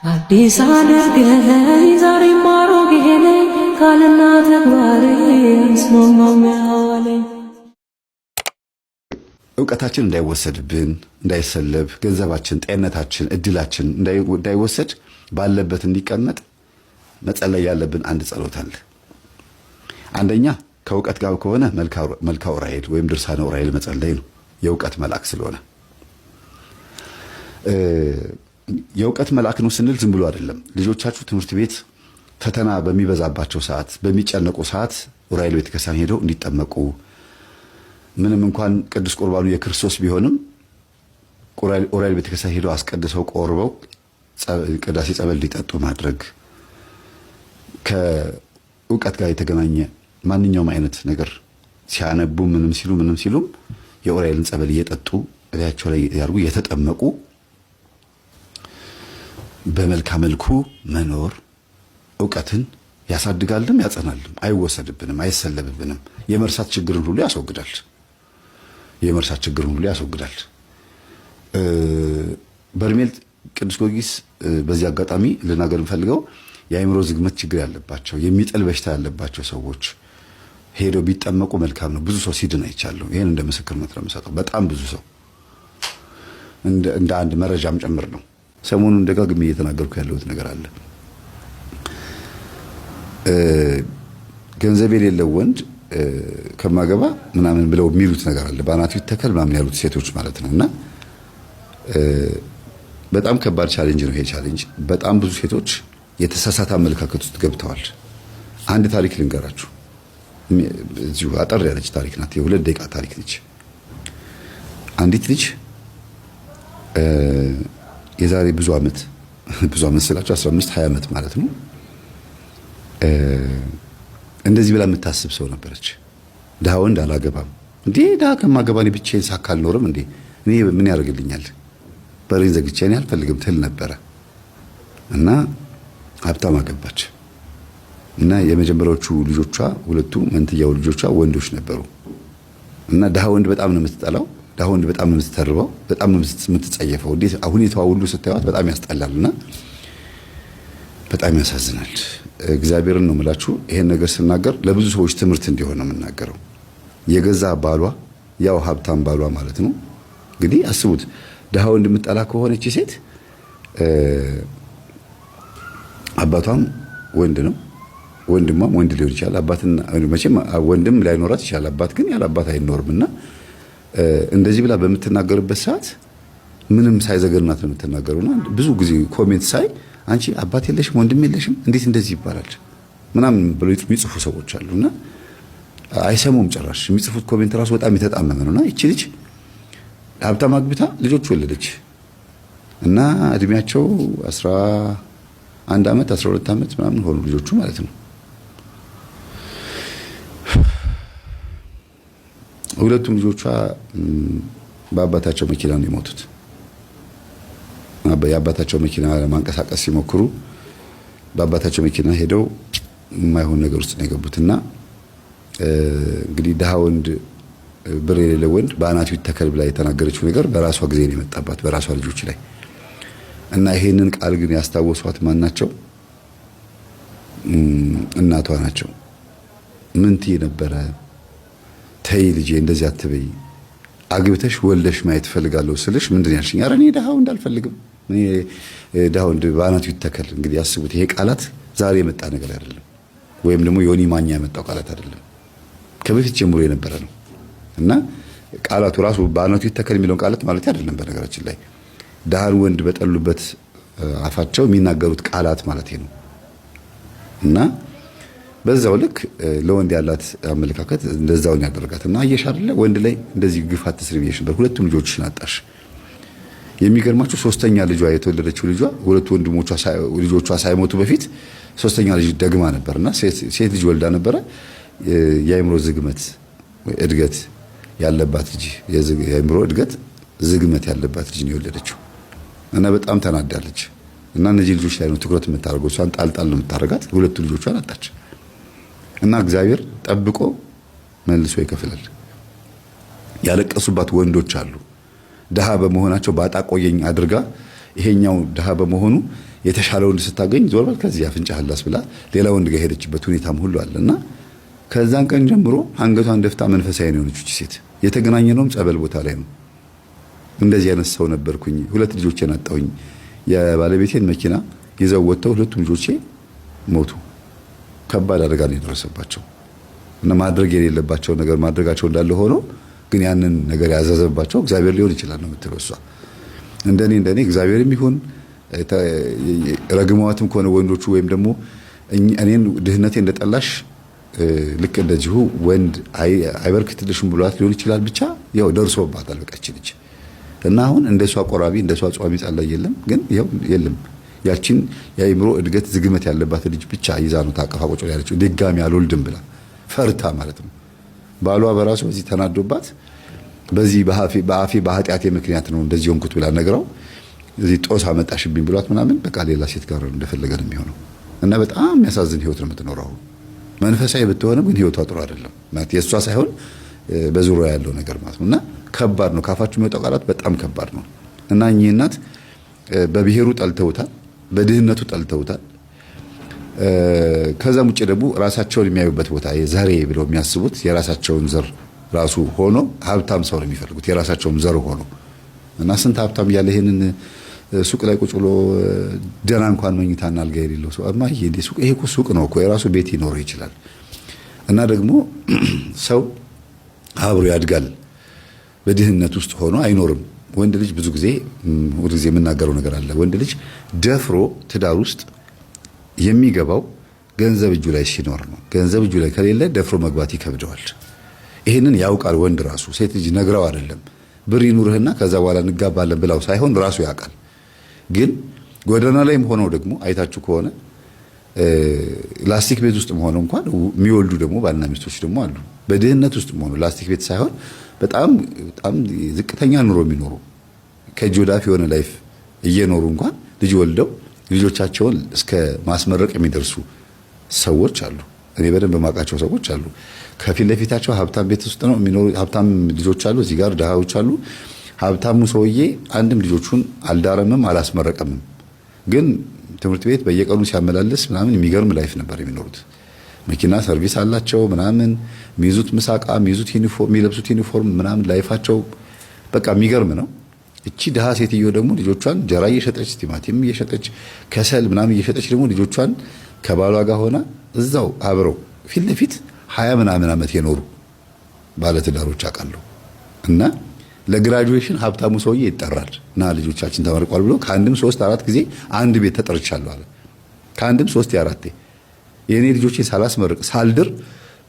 አዲስ አድርገኝ ዛሬ ማሮጌ ነኝ ቃልና ተግባሬ እስማማው ያለኝ እውቀታችን እንዳይወሰድብን እንዳይሰለብ ገንዘባችን ጤንነታችን እድላችን እንዳይወሰድ ባለበት እንዲቀመጥ መጸለይ ያለብን አንድ ጸሎት አለ። አንደኛ ከእውቀት ጋር ከሆነ መልካ ዑራኤል ወይም ድርሳነ ዑራኤል መጸለይ ነው። የእውቀት መልአክ ስለሆነ የእውቀት መልአክ ነው ስንል ዝም ብሎ አይደለም። ልጆቻችሁ ትምህርት ቤት ፈተና በሚበዛባቸው ሰዓት በሚጨነቁ ሰዓት ዑራኤል ቤተክርስቲያን ሄደው እንዲጠመቁ ምንም እንኳን ቅዱስ ቁርባኑ የክርስቶስ ቢሆንም ዑራኤል ቤተክርስቲያን ሄደው አስቀድሰው ቆርበው ቅዳሴ ጸበል ሊጠጡ ማድረግ ከእውቀት ጋር የተገናኘ ማንኛውም አይነት ነገር ሲያነቡ ምንም ሲሉም የዑራኤልን ጸበል እየጠጡ እላያቸው ላይ ያርጉ የተጠመቁ በመልካም መልኩ መኖር እውቀትን ያሳድጋልም ያጸናልም። አይወሰድብንም፣ አይሰለብብንም። የመርሳት ችግርን ሁሉ ያስወግዳል። በርሜል ቅዱስ ጊዮርጊስ በዚህ አጋጣሚ ልናገር እንፈልገው የአእምሮ ዝግመት ችግር ያለባቸው የሚጥል በሽታ ያለባቸው ሰዎች ሄደው ቢጠመቁ መልካም ነው። ብዙ ሰው ሲድን አይቻለሁ። ይሄን እንደ ምስክርነት ነው የምሰጠው። በጣም ብዙ ሰው እንደ አንድ መረጃም ጨምር ነው። ሰሞኑን ደጋግሜ እየተናገርኩ ያለሁት ነገር አለ። ገንዘብ የሌለው ወንድ ከማገባ ምናምን ብለው የሚሉት ነገር አለ። በአናቱ ይተከል ምናምን ያሉት ሴቶች ማለት ነውና በጣም ከባድ ቻሌንጅ ነው ይሄ ቻሌንጅ። በጣም ብዙ ሴቶች የተሳሳተ አመለካከት ውስጥ ገብተዋል። አንድ ታሪክ ልንገራችሁ። እዚሁ አጠር ያለች ታሪክ ናት። የ2 ደቂቃ ታሪክ ነች። አንዲት ልጅ የዛሬ ብዙ ዓመት ስላችሁ 15 20 ዓመት ማለት ነው እንደዚህ ብላ የምታስብ ሰው ነበረች። ድሃ ወንድ አላገባም እንዴ? ድሃ ከማገባኔ ብቻዬን ሳካ አልኖርም እንዴ? እኔ ምን ያደርግልኛል? በሬን ዘግቼ እኔ አልፈልግም ትል ነበረ እና ሀብታም አገባች እና የመጀመሪያዎቹ ልጆቿ ሁለቱ መንትያው ልጆቿ ወንዶች ነበሩ እና ድሃ ወንድ በጣም ነው የምትጠላው። ድሃ ወንድ በጣም ነው የምትተርበው፣ በጣም ነው የምትጸየፈው። እንዴት ሁኔታዋ ሁሉ ስታዩት በጣም ያስጠላልና በጣም ያሳዝናል። እግዚአብሔርን ነው የምላችሁ። ይሄን ነገር ስናገር ለብዙ ሰዎች ትምህርት እንዲሆን ነው የምናገረው። የገዛ ባሏ ያው ሀብታም ባሏ ማለት ነው። እንግዲህ አስቡት፣ ድሃ ወንድ የምትጠላ ከሆነች ሴት አባቷም ወንድ ነው፣ ወንድሟም ወንድ ሊሆን ይችላል። አባትና መቼም ወንድም ላይኖራት ይችላል። አባት ግን ያለ አባት አይኖርምና እንደዚህ ብላ በምትናገርበት ሰዓት ምንም ሳይዘገርናት ነው የምትናገረውና ብዙ ጊዜ ኮሜንት ሳይ አንቺ አባት የለሽም ወንድም የለሽም እንዴት እንደዚህ ይባላል ምናምን ብሎ የሚጽፉ ሰዎች አሉና አይሰሙም ጭራሽ። የሚጽፉት ኮሜንት ራሱ በጣም የተጣመመ ነውና እቺ ልጅ ሀብታም አግብታ ልጆች ወለደች እና እድሜያቸው 11 ዓመት 12 ዓመት ምናምን ሆኑ ልጆቹ ማለት ነው። ሁለቱም ልጆቿ በአባታቸው መኪና ነው የሞቱት። የአባታቸው መኪና ለማንቀሳቀስ ሲሞክሩ በአባታቸው መኪና ሄደው የማይሆን ነገር ውስጥ ነው የገቡትና እንግዲህ ድሃ ወንድ ብር የሌለው ወንድ በአናቱ ይተከል ብላ የተናገረችው ነገር በራሷ ጊዜ ነው የመጣባት በራሷ ልጆች ላይ እና ይሄንን ቃል ግን ያስታወሷት ማን ናቸው? እናቷ ናቸው። ምን ትይ ነበረ? ተይ ልጄ እንደዚህ አትበይ፣ አግብተሽ ወልደሽ ማየት ፈልጋለሁ ስልሽ ምንድን ያልሽኝ? ኧረ እኔ ድሃ ወንድ አልፈልግም፣ እኔ ድሃ ወንድ በአናቱ ይተከል። እንግዲህ አስቡት፣ ይሄ ቃላት ዛሬ የመጣ ነገር አይደለም፣ ወይም ደግሞ ዮኒ ማኛ ያመጣው ቃላት አይደለም፣ ከበፊት ጀምሮ የነበረ ነው እና ቃላቱ ራሱ በአናቱ ይተከል የሚለውን ቃላት ማለት አይደለም። በነገራችን ላይ ድሃን ወንድ በጠሉበት አፋቸው የሚናገሩት ቃላት ማለት ነው እና በዛው ልክ ለወንድ ያላት አመለካከት እንደዛው ያደርጋትና አየሽ አይደለ ወንድ ላይ እንደዚህ ግፍ አትስሪ ብዬሽ ነበር። ሁለቱም ልጆችሽን አጣሽ። የሚገርማችሁ ሶስተኛ ልጇ የተወለደችው ሁለቱ ልጆቿ ሳይሞቱ በፊት ሶስተኛ ልጅ ደግማ ነበርና ሴት ልጅ ወልዳ ነበረ። የአእምሮ ዝግመት እድገት ያለባት ልጅ የአእምሮ እድገት ዝግመት ያለባት ልጅ ነው የወለደችው እና በጣም ተናዳለች እና እነዚህ ልጆች ላይ ነው ትኩረት የምታደርገው። እሷን ጣልጣል ነው የምታደርጋት። ሁለቱ ልጆቿን አጣች እና እግዚአብሔር ጠብቆ መልሶ ይከፍላል። ያለቀሱባት ወንዶች አሉ። ድሃ በመሆናቸው ባጣ ቆየኝ አድርጋ ይሄኛው ድሃ በመሆኑ የተሻለ ወንድ ስታገኝ ዞር በል ከዚህ አፍንጫህን ላስ ብላ ሌላ ወንድ ጋር ሄደችበት ሁኔታም ሁሉ አለና ከዛን ቀን ጀምሮ አንገቷን ደፍታ መንፈሳዊ ነው የሆነች ሴት። የተገናኘነውም ጸበል ቦታ ላይ ነው። እንደዚህ አይነት ሰው ነበርኩኝ። 2 ልጆቼን አጣሁኝ። የባለቤቴን መኪና ይዘው ወጥተው 2 ልጆቼ ሞቱ። ከባድ አደጋ ነው የደረሰባቸው እና ማድረግ የሌለባቸው ነገር ማድረጋቸው እንዳለ ሆኖ ግን ያንን ነገር ያዘዘባቸው እግዚአብሔር ሊሆን ይችላል ነው የምትለው እሷ። እንደኔ እግዚአብሔርም ይሁን ረግመዋትም ከሆነ ወንዶቹ ወይም ደግሞ እኔን ድህነቴ እንደጠላሽ ልክ እንደዚሁ ወንድ አይበርክትልሽም ብሏት ሊሆን ይችላል። ብቻ ያው ደርሶባታል በቃ እቺ ልጅ እና አሁን እንደሷ ቆራቢ እንደሷ ጿሚ ጸላይ የለም። ግን ያው የለም ያቺን የአእምሮ እድገት ዝግመት ያለባት ልጅ ብቻ ይዛ ነው ታቀፋ ቁጭ ያለችው ድጋሚ አልወልድም ብላ ፈርታ ማለት ነው። ባሏ በራሱ በዚህ ተናዶባት በዚህ በአፌ በኃጢአቴ ምክንያት ነው እንደዚህ ሆንኩት ብላ ነግራው እዚህ ጦስ አመጣሽብኝ ብሏት ምናምን በቃ ሌላ ሴት ጋር እንደፈለገ ነው የሚሆነው እና በጣም የሚያሳዝን ህይወት ነው የምትኖረው። መንፈሳዊ ብትሆንም ግን ህይወቷ ጥሩ አይደለም ማለት የሷ ሳይሆን በዙሪያ ያለው ነገር ማለት ነውና ከባድ ነው። ካፋችሁ የሚወጣው ቃላት በጣም ከባድ ነው እና እኚህ እናት በብሔሩ ጠልተውታል፣ በድህነቱ ጠልተውታል። ከዛም ውጭ ደግሞ ራሳቸውን የሚያዩበት ቦታ ዘሬ ብለው የሚያስቡት የራሳቸውን ዘር ራሱ ሆኖ ሀብታም ሰው ነው የሚፈልጉት የራሳቸውን ዘር ሆኖ እና ስንት ሀብታም እያለ ይሄንን ሱቅ ላይ ቁጭ ብሎ ደህና እንኳን መኝታና አልጋ የሌለው ሰው አማ ይሄ እኮ ሱቅ ነው እኮ የራሱ ቤት ይኖረው ይችላል። እና ደግሞ ሰው አብሮ ያድጋል፣ በድህነት ውስጥ ሆኖ አይኖርም። ወንድ ልጅ ብዙ ጊዜ የምናገረው ነገር አለ። ወንድ ልጅ ደፍሮ ትዳር ውስጥ የሚገባው ገንዘብ እጁ ላይ ሲኖር ነው። ገንዘብ እጁ ላይ ከሌለ ደፍሮ መግባት ይከብደዋል። ይሄንን ያውቃል ወንድ ራሱ። ሴት ልጅ ነግራው አይደለም ብር ይኑርህና ከዛ በኋላ እንጋባለን ብላው ሳይሆን ራሱ ያውቃል። ግን ጎዳና ላይም ሆነው ደግሞ አይታችሁ ከሆነ ላስቲክ ቤት ውስጥም ሆነው እንኳን የሚወልዱ ደግሞ ባልና ሚስቶች ደግሞ አሉ። በድህነት ውስጥም ሆነው ላስቲክ ቤት ሳይሆን በጣም ዝቅተኛ ኑሮ የሚኖሩ ከእጅ ወዳፍ የሆነ ላይፍ እየኖሩ እንኳን ልጅ ወልደው ልጆቻቸውን እስከ ማስመረቅ የሚደርሱ ሰዎች አሉ። እኔ በደንብ የማውቃቸው ሰዎች አሉ። ከፊት ለፊታቸው ሀብታም ቤት ውስጥ ነው የሚኖሩ ሀብታም ልጆች አሉ። እዚህ ጋር ድሃዎች አሉ። ሀብታሙ ሰውዬ አንድም ልጆቹን አልዳረምም አላስመረቀምም። ግን ትምህርት ቤት በየቀኑ ሲያመላልስ ምናምን የሚገርም ላይፍ ነበር የሚኖሩት። መኪና ሰርቪስ አላቸው ምናምን፣ የሚይዙት ምሳቃ፣ የሚይዙት ዩኒፎርም፣ የሚለብሱት ዩኒፎርም ምናምን ላይፋቸው በቃ የሚገርም ነው። እቺ ድሃ ሴትዮ ደግሞ ልጆቿን ጀራ እየሸጠች ቲማቲም እየሸጠች ከሰል ምናምን እየሸጠች ደግሞ ልጆቿን ከባሏ ጋር ሆና እዛው አብረው ፊት ለፊት 20 ምናምን ዓመት የኖሩ ባለትዳሮች አውቃለሁ። እና ለግራጁዌሽን ሀብታሙ ሰውዬ ይጠራል እና ልጆቻችን ተመርቋል ብሎ ከአንድም 3-4 ጊዜ አንድ ቤት ተጠርቻለሁ አለ። ከአንድም 3-4 የኔ ልጆቼ ሳላስመርቅ ሳልድር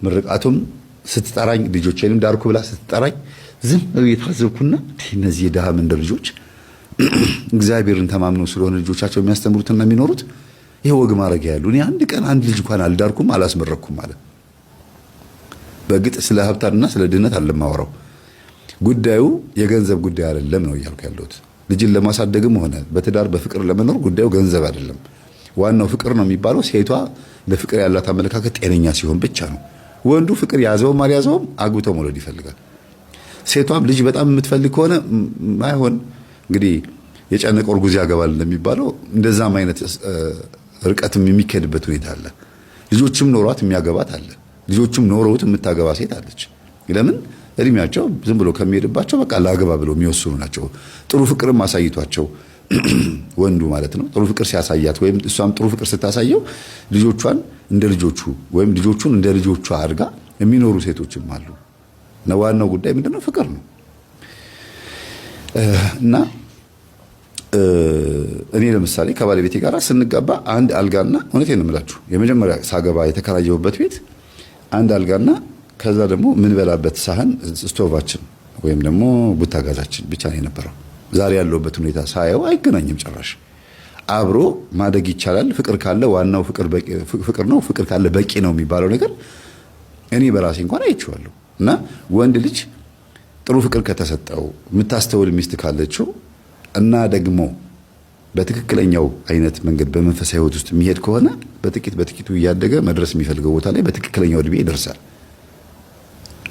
ምርቃቱም ስትጠራኝ ልጆቼንም ዳርኩ ብላ ስትጠራኝ ዝም ብዬ ታዘብኩና እነዚህ የድሃ መንደር ልጆች እግዚአብሔርን ተማምነው ስለሆነ ልጆቻቸው የሚያስተምሩትና የሚኖሩት ይሄ ወግ ማድረግ ያሉ እኔ አንድ ቀን አንድ ልጅ እንኳን አልዳርኩም አላስመረኩም ማለት። በግጥ ስለ ሀብታምና ስለ ድህነት አለማወራው ጉዳዩ የገንዘብ ጉዳይ አይደለም ነው እያልኩ ያለሁት። ልጅን ለማሳደግም ሆነ በትዳር በፍቅር ለመኖር ጉዳዩ ገንዘብ አይደለም። ዋናው ፍቅር ነው የሚባለው ሴቷ ለፍቅር ያላት አመለካከት ጤነኛ ሲሆን ብቻ ነው። ወንዱ ፍቅር ያዘውም አልያዘውም አግብቶ መውለድ ይፈልጋል። ሴቷም ልጅ በጣም የምትፈልግ ከሆነ ማይሆን እንግዲህ የጨነቀ እርጉዝ ያገባል እንደሚባለው እንደዛም አይነት ርቀትም የሚከድበት ሁኔታ አለ። ልጆችም ኖሯት የሚያገባት አለ። ልጆችም ኖረውት የምታገባ ሴት አለች። ለምን እድሜያቸው ዝም ብሎ ከሚሄድባቸው በቃ ላገባ ብለው የሚወስኑ ናቸው። ጥሩ ፍቅርም አሳይቷቸው ወንዱ ማለት ነው። ጥሩ ፍቅር ሲያሳያት ወይም እሷም ጥሩ ፍቅር ስታሳየው ልጆቿን እንደ ልጆቹ ወይም ልጆቹን እንደ ልጆቿ አድርጋ የሚኖሩ ሴቶችም አሉ። እና ዋናው ጉዳይ ምንድነው? ፍቅር ነው። እና እኔ ለምሳሌ ከባለቤቴ ጋር ስንጋባ አንድ አልጋና እውነቴን ነው የምላችሁ የመጀመሪያ ሳገባ የተከራየሁበት ቤት አንድ አልጋና ከዛ ደግሞ ምን በላበት ሳህን ስቶቫችን ወይም ደግሞ ቡታ ጋዛችን ብቻ ነው የነበረው። ዛሬ ያለውበት ሁኔታ ሳየው አይገናኝም ጭራሽ። አብሮ ማደግ ይቻላል። ፍቅር ካለ ዋናው ፍቅር ነው። ፍቅር ካለ በቂ ነው የሚባለው ነገር እኔ በራሴ እንኳን አይቼዋለሁ። እና ወንድ ልጅ ጥሩ ፍቅር ከተሰጠው የምታስተውል ሚስት ካለችው እና ደግሞ በትክክለኛው አይነት መንገድ በመንፈሳዊ ሕይወት ውስጥ የሚሄድ ከሆነ በጥቂቱ እያደገ መድረስ የሚፈልገው ቦታ ላይ በትክክለኛው እድሜ ይደርሳል።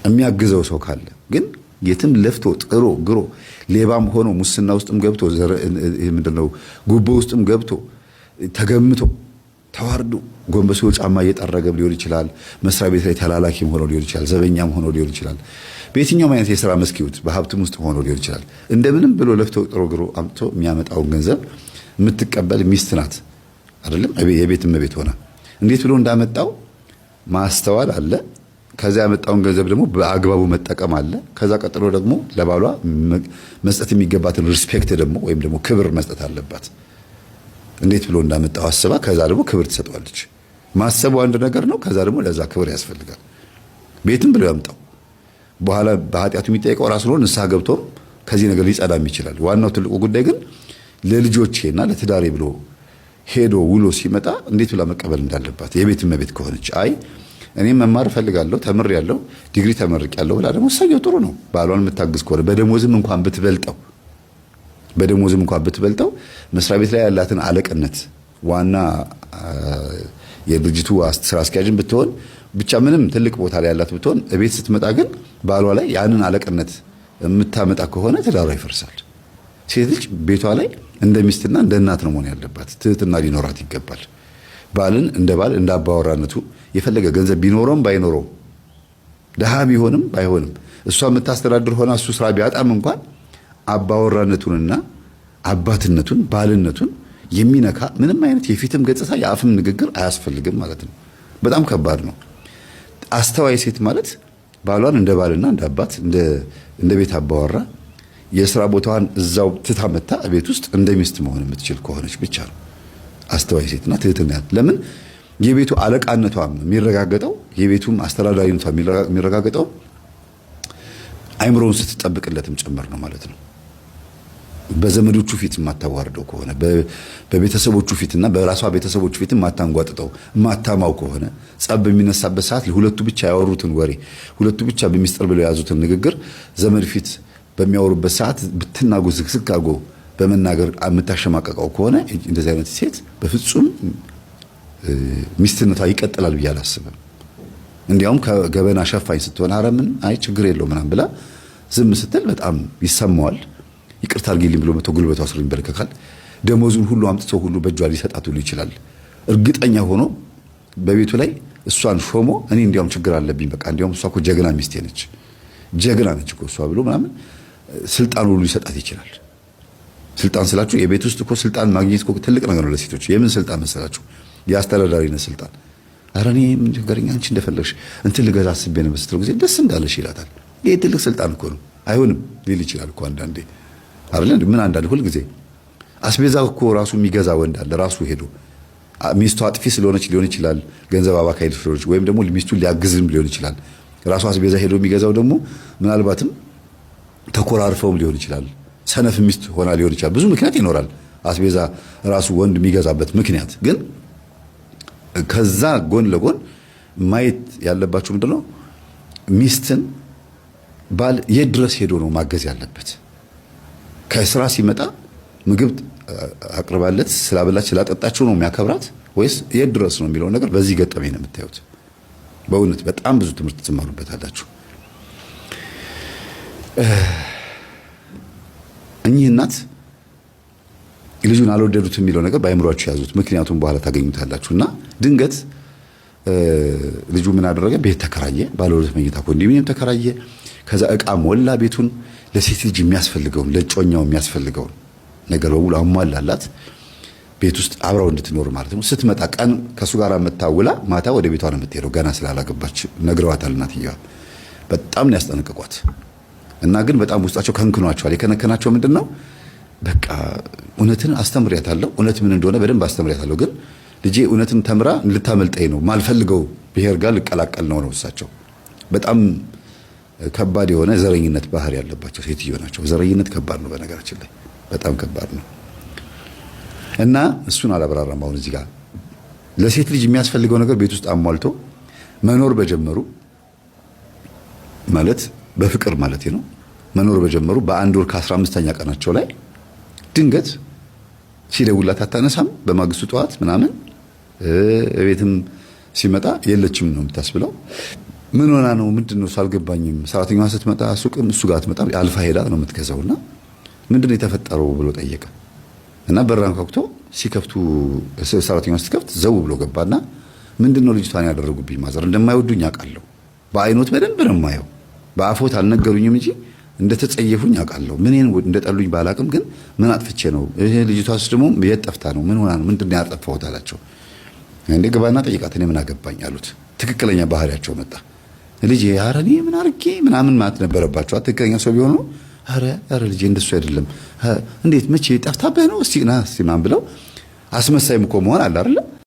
የሚያግዘው ሰው ካለ ግን የትም ለፍቶ ጥሮ ግሮ ሌባም ሆኖ ሙስና ውስጥም ገብቶ ምንድነው ጉቦ ውስጥም ገብቶ ተገምቶ ተዋርዶ ጎንበሶ ጫማ እየጠረገም ሊሆን ይችላል። መስሪያ ቤት ላይ ተላላኪም ሆኖ ሊሆን ይችላል። ዘበኛም ሆኖ ሊሆን ይችላል። በየትኛውም አይነት የሥራ መስኪውት በሀብትም ውስጥ ሆኖ ሊሆን ይችላል። እንደምንም ብሎ ለፍቶ ጥሮ ግሮ አምጥቶ የሚያመጣውን ገንዘብ የምትቀበል ሚስት ናት አይደለም? የቤት እመቤት ሆና እንዴት ብሎ እንዳመጣው ማስተዋል አለ። ከዛ ያመጣውን ገንዘብ ደግሞ በአግባቡ መጠቀም አለ። ከዛ ቀጥሎ ደግሞ ለባሏ መስጠት የሚገባትን ሪስፔክት ደግሞ ወይም ደግሞ ክብር መስጠት አለባት። እንዴት ብሎ እንዳመጣው አስባ ከዛ ደግሞ ክብር ትሰጠዋለች። ማሰቡ አንድ ነገር ነው። ከዛ ደግሞ ለዛ ክብር ያስፈልጋል። ቤትም ብሎ ያምጣው በኋላ በኃጢአቱ የሚጠይቀው ራሱ ነው። ንስሐ ገብቶም ከዚህ ነገር ሊጸዳም ይችላል። ዋናው ትልቁ ጉዳይ ግን ለልጆቼና ለትዳሬ ብሎ ሄዶ ውሎ ሲመጣ እንዴት ብላ መቀበል እንዳለባት የቤት እመቤት ከሆነች አይ እኔም መማር እፈልጋለሁ ተምሬያለሁ ዲግሪ ተመርቄያለሁ ብላ ደግሞ ሰየው ጥሩ ነው። ባሏን የምታግዝ ከሆነ በደሞዝም እንኳን ብትበልጠው መስሪያ ቤት ላይ ያላትን አለቅነት ዋና የድርጅቱ ስራ አስኪያጅን ብትሆን ብቻ ምንም ትልቅ ቦታ ላይ ያላት ብትሆን እቤት ስትመጣ ግን ባሏ ላይ ያንን አለቅነት የምታመጣ ከሆነ ትዳሯ ይፈርሳል። ሴት ልጅ ቤቷ ላይ እንደ ሚስትና እንደ እናት ነው መሆን ያለባት። ትህትና ሊኖራት ይገባል። ባልን እንደ ባል እንደ አባወራነቱ የፈለገ ገንዘብ ቢኖረውም ባይኖረውም ደሃ ቢሆንም ባይሆንም እሷ የምታስተዳድር ሆና እሱ ስራ ቢያጣም እንኳን አባወራነቱንና አባትነቱን ባልነቱን የሚነካ ምንም አይነት የፊትም ገጽታ የአፍም ንግግር አያስፈልግም ማለት ነው። በጣም ከባድ ነው። አስተዋይ ሴት ማለት ባሏን እንደ ባልና እንደ አባት እንደ ቤት አባወራ የሥራ ቦታዋን እዛው ትታ መታ ቤት ውስጥ እንደ ሚስት መሆን የምትችል ከሆነች ብቻ ነው አስተዋይ ሴትና ትህትና። ለምን የቤቱ አለቃነቷ የሚረጋገጠው የቤቱም አስተዳዳሪነቷ የሚረጋገጠው አይምሮውን ስትጠብቅለትም ጭምር ነው ማለት ነው። በዘመዶቹ ፊት የማታዋርደው ከሆነ በቤተሰቦቹ ፊትና በራሷ ቤተሰቦቹ ፊት የማታንጓጥጠው የማታማው ከሆነ ጸብ በሚነሳበት ሰዓት ሁለቱ ብቻ ያወሩትን ወሬ ሁለቱ ብቻ በሚስጥር ብለው የያዙትን ንግግር ዘመድ ፊት በሚያወሩበት ሰዓት ብትናጎ ዝግዝግ አድርጎ በመናገር የምታሸማቀቀው ከሆነ እንደዚህ አይነት ሴት በፍጹም ሚስትነቷ ይቀጥላል ብዬ አላስብም። እንዲያውም ከገበና ሸፋኝ ስትሆን ኧረ ምን አይ ችግር የለው ምናምን ብላ ዝም ስትል በጣም ይሰማዋል። ይቅርታ አድርጊልኝ ብሎ መቶ ጉልበቷ ስር ይንበረከካል። ደሞዙን ሁሉ አምጥቶ ሁሉ በእጇ ሊሰጣት ሁሉ ይችላል። እርግጠኛ ሆኖ በቤቱ ላይ እሷን ሾሞ እኔ እንዲያውም ችግር አለብኝ በቃ እንዲያውም እሷ እኮ ጀግና ሚስቴ ነች ጀግና ነች እኮ እሷ ብሎ ምናምን ስልጣን ሁሉ ሊሰጣት ይችላል። ስልጣን ስላችሁ የቤት ውስጥ እኮ ስልጣን ማግኘት እኮ ትልቅ ነገር ነው ለሴቶች። የምን ስልጣን መሰላችሁ? የአስተዳዳሪነት ስልጣን። ኧረ እኔ ምን ቸገረኝ አንቺ እንደፈለግሽ እንትን ልገዛ አስቤ ነው ስትለው ጊዜ ደስ እንዳለሽ ይላታል። ይሄ ትልቅ ስልጣን እኮ ነው። አይሆንም ሊል ይችላል እኮ አንዳንዴ አይደል? ምን አንዳንድ ሁል ጊዜ አስቤዛ እኮ ራሱ የሚገዛ ወንድ አለ። ራሱ ሄዶ ሚስቱ አጥፊ ስለሆነች ሊሆን ይችላል፣ ገንዘብ አባካይ ስለሆነች ወይም ደግሞ ሚስቱን ሊያግዝም ሊሆን ይችላል። ራሱ አስቤዛ ሄዶ የሚገዛው ደግሞ ምናልባትም ተኮራርፈውም ሊሆን ይችላል። ሰነፍ ሚስት ሆና ሊሆን ይችላል። ብዙ ምክንያት ይኖራል አስቤዛ ራሱ ወንድ የሚገዛበት ምክንያት። ግን ከዛ ጎን ለጎን ማየት ያለባችሁ ምንድነው ሚስትን ባል የት ድረስ ሄዶ ነው ማገዝ ያለበት? ከስራ ሲመጣ ምግብ አቅርባለት ስላበላች ስላጠጣችው ነው የሚያከብራት ወይስ የት ድረስ ነው የሚለው ነገር በዚህ ገጠመኝ ነው የምታዩት። በእውነት በጣም ብዙ ትምህርት ትማሩበታላችሁ። እኚህ እናት ልጁን አልወደዱት የሚለው ነገር በአይምሯችሁ ያዙት። ምክንያቱም በኋላ ታገኙታላችሁና ድንገት ልጁ ምን አደረገ? ቤት ተከራየ። ባለ ሁለት መኝታ ኮንዶሚኒየም ተከራየ። ከዛ እቃ ሞላ ቤቱን። ለሴት ልጅ የሚያስፈልገውን ለጮኛው የሚያስፈልገውን ነገር በሙሉ አሟላላት። ቤት ውስጥ አብራው እንድትኖር ማለት ነው። ስትመጣ ቀን ከሱ ጋር መታውላ ማታ ወደ ቤቷ ነው የምትሄደው። ገና ስላላገባች ነግረዋታል እናትየዋ። በጣም ነው ያስጠነቀቋት። እና ግን በጣም ውስጣቸው ከንክኗቸዋል። የከነከናቸው ምንድነው? በቃ እውነትን አስተምሪያታለሁ፣ እውነት ምን እንደሆነ በደንብ አስተምሪያታለሁ። ግን ልጄ እውነትን ተምራ ልታመልጠኝ ነው፣ ማልፈልገው ብሔር ጋር ልቀላቀል ነው እሳቸው። በጣም ከባድ የሆነ ዘረኝነት ባህሪ ያለባቸው ሴትዮ ናቸው። ዘረኝነት ከባድ ነው በነገራችን ላይ በጣም ከባድ ነው። እና እሱን አላብራራም። አሁን እዚህ ጋር ለሴት ልጅ የሚያስፈልገው ነገር ቤት ውስጥ አሟልቶ መኖር በጀመሩ ማለት በፍቅር ማለት ነው መኖር በጀመሩ በአንድ ወር ከ15ኛ ቀናቸው ላይ ድንገት ሲደውላት አታነሳም። በማግስቱ ጠዋት ምናምን ቤትም ሲመጣ የለችም ነው የምታስብለው። ምን ሆና ነው ምንድነው ሳልገባኝም። ሰራተኛዋ ስትመጣ ሱቅም እሱ ጋር ትመጣ አልፋ ሄዳ ነው የምትገዛውና ምንድነው የተፈጠረው ብሎ ጠየቀ። እና በራን ከፍቶ ሲከፍቱ ሰራተኛው ስትከፍት ዘው ብሎ ገባና ምንድነው ልጅቷን ያደረጉብኝ ማዘር እንደማይወዱኝ አውቃለሁ በአይኖት በደንብ ነው የማየው በአፎት አልነገሩኝም እንጂ እንደተጸየፉኝ አውቃለሁ ምንን እንደጠሉኝ ባላቅም ግን ምን አጥፍቼ ነው ልጅቷስ ደግሞ የት ጠፍታ ነው ምን ሆና ነው ምንድነው ያጠፋሁት አላቸው እንዴ ገባና ጠይቃት እኔ ምን አገባኝ አሉት ትክክለኛ ባህሪያቸው መጣ ልጅ ያረኔ ምን አርጌ ምናምን ማለት ነበረባቸው ትክክለኛ ሰው ቢሆኑ አረ ልጅ እንደሱ አይደለም እንዴት መቼ ጠፍታበህ ነው እስቲ ና እስቲ ማን ብለው አስመሳይም እኮ መሆን አለ አይደል